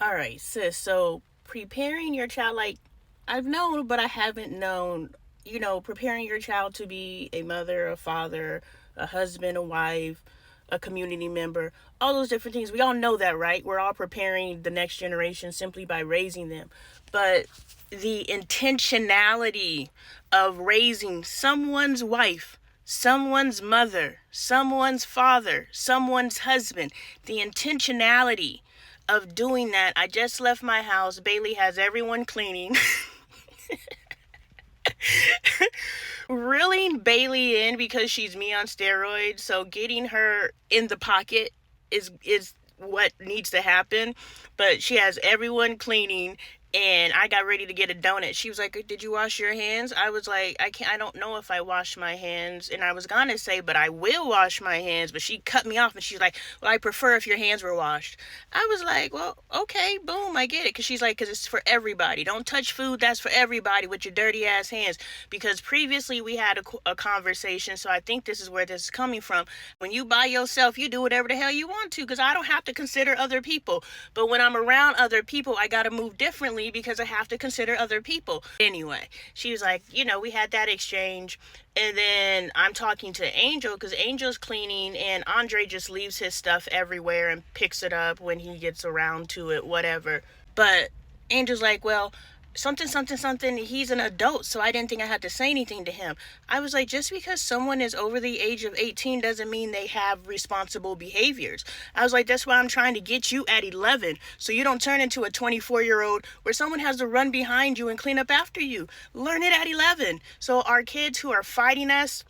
All right, sis. So preparing your child, like I've known, but I haven't known, preparing your child to be a mother, a father, a husband, a wife, a community member, all those different things. We all know that, right? We're all preparing the next generation simply by raising them. But the intentionality of raising someone's wife, someone's mother, someone's father, someone's husband, the intentionality of doing that. I just left my house. Bailey has everyone cleaning. Reeling Bailey in because she's me on steroids. So getting her in the pocket is what needs to happen. But she has everyone cleaning, and I got ready to get a donut. She was like, "Did you wash your hands?" I was like, I don't know if I washed my hands. And I was gonna say, "But I will wash my hands." But she cut me off and she's like, "Well, I prefer if your hands were washed." I was like, "Well, okay, boom, I get it." Because she's like, "Because it's for everybody. Don't touch food that's for everybody with your dirty ass hands." Because previously we had a conversation, so I think this is where this is coming from. When you by yourself, you do whatever the hell you want to, because I don't have to consider other people. But when I'm around other people, I got to move differently because I have to consider other people. Anyway, she was like, we had that exchange. And then I'm talking to Angel because Angel's cleaning, and Andre just leaves his stuff everywhere and picks it up when he gets around to it, whatever. But Angel's like, "Well, something, he's an adult, so I didn't think I had to say anything to him." I was like, just because someone is over the age of 18 doesn't mean they have responsible behaviors. I was like, that's why I'm trying to get you at 11, so you don't turn into a 24-year-old where someone has to run behind you and clean up after you. Learn it at 11. So our kids who are fighting us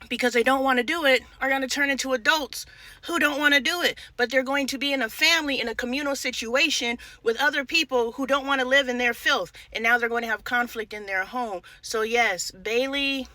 because they don't want to do it are going to turn into adults who don't want to do it, but they're going to be in a family, in a communal situation with other people who don't want to live in their filth, and now they're going to have conflict in their home. So yes, Bailey,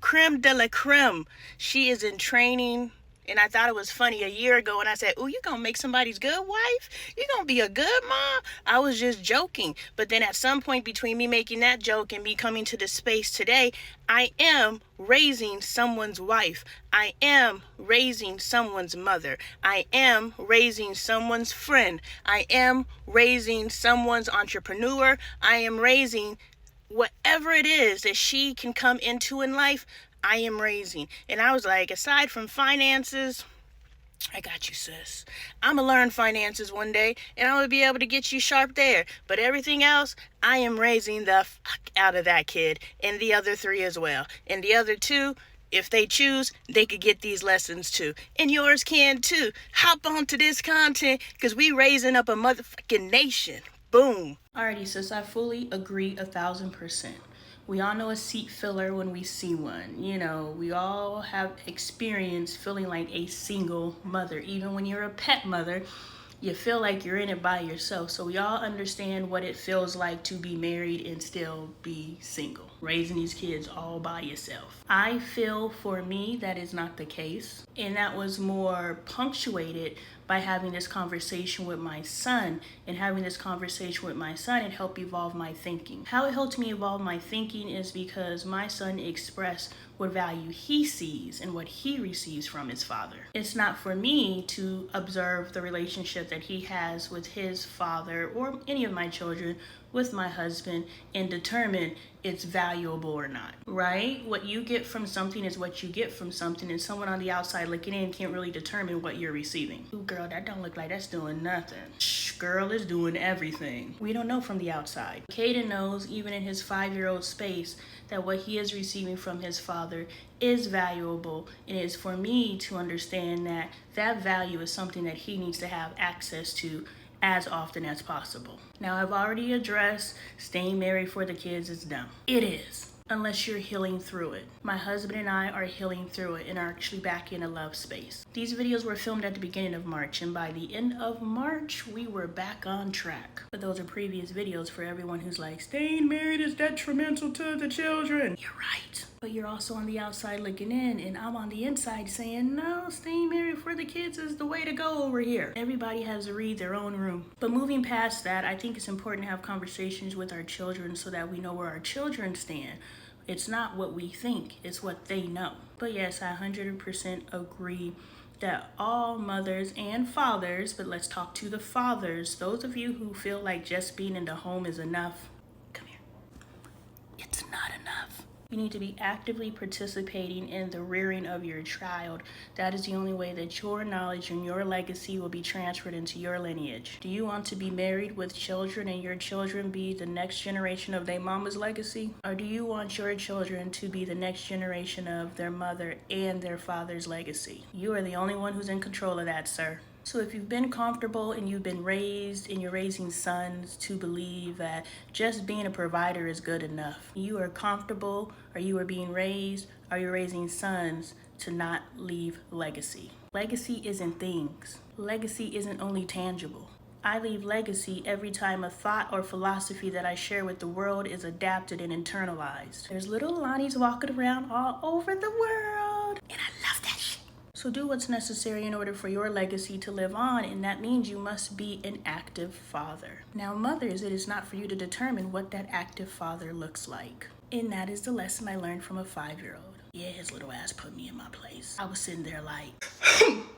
creme de la creme, she is in training. And I thought it was funny a year ago when I said, "Ooh, you gonna make somebody's good wife? You gonna be a good mom?" I was just joking. But then at some point between me making that joke and me coming to this space today, I am raising someone's wife. I am raising someone's mother. I am raising someone's friend. I am raising someone's entrepreneur. I am raising whatever it is that she can come into in life. I am raising. And I was like, aside from finances, I got you, sis. I'm going to learn finances one day, and I'm going to be able to get you sharp there. But everything else, I am raising the fuck out of that kid, and the other 3 as well. And the other 2, if they choose, they could get these lessons too. And yours can too. Hop onto this content, because we raising up a motherfucking nation. Boom. Alrighty, sis, I fully agree 1,000%. We all know a seat filler when we see one. We all have experience feeling like a single mother. Even when you're a pet mother, you feel like you're in it by yourself. So we all understand what it feels like to be married and still be single, raising these kids all by yourself. I feel for me that is not the case. And that was more punctuated by having this conversation with my son. And having this conversation with my son, it helped evolve my thinking. How it helped me evolve my thinking is because my son expressed what value he sees and what he receives from his father. It's not for me to observe the relationship that he has with his father or any of my children with my husband and determine it's valuable or not, right? What you get from something is what you get from something, and someone on the outside looking in can't really determine what you're receiving. Ooh, girl, that don't look like that's doing nothing. Shh, girl is doing everything. We don't know from the outside. Caden knows, even in his 5-year-old space, that what he is receiving from his father is valuable, and it is for me to understand that that value is something that he needs to have access to as often as possible. Now, I've already addressed staying married for the kids is dumb. It is, unless you're healing through it. My husband and I are healing through it and are actually back in a love space. These videos were filmed at the beginning of March, and by the end of March, we were back on track. But those are previous videos for everyone who's like, staying married is detrimental to the children. You're right. But you're also on the outside looking in, and I'm on the inside saying, no, staying married for the kids is the way to go over here. Everybody has to read their own room. But moving past that, I think it's important to have conversations with our children so that we know where our children stand. It's not what we think, it's what they know. But yes, I 100% agree that all mothers and fathers, but let's talk to the fathers, those of you who feel like just being in the home is enough, come here. It's not enough. You need to be actively participating in the rearing of your child. That is the only way that your knowledge and your legacy will be transferred into your lineage. Do you want to be married with children and your children be the next generation of their mama's legacy? Or do you want your children to be the next generation of their mother and their father's legacy? You are the only one who's in control of that, sir. So if you've been comfortable and you've been raised and you're raising sons to believe that just being a provider is good enough, you are comfortable or you are being raised or you're raising sons to not leave legacy. Legacy isn't things. Legacy isn't only tangible. I leave legacy every time a thought or philosophy that I share with the world is adapted and internalized. There's little Lonnies walking around all over the world, and I love that shit. So do what's necessary in order for your legacy to live on, and that means you must be an active father. Now, mothers, it is not for you to determine what that active father looks like. And that is the lesson I learned from a 5-year-old. Yeah, his little ass put me in my place. I was sitting there like...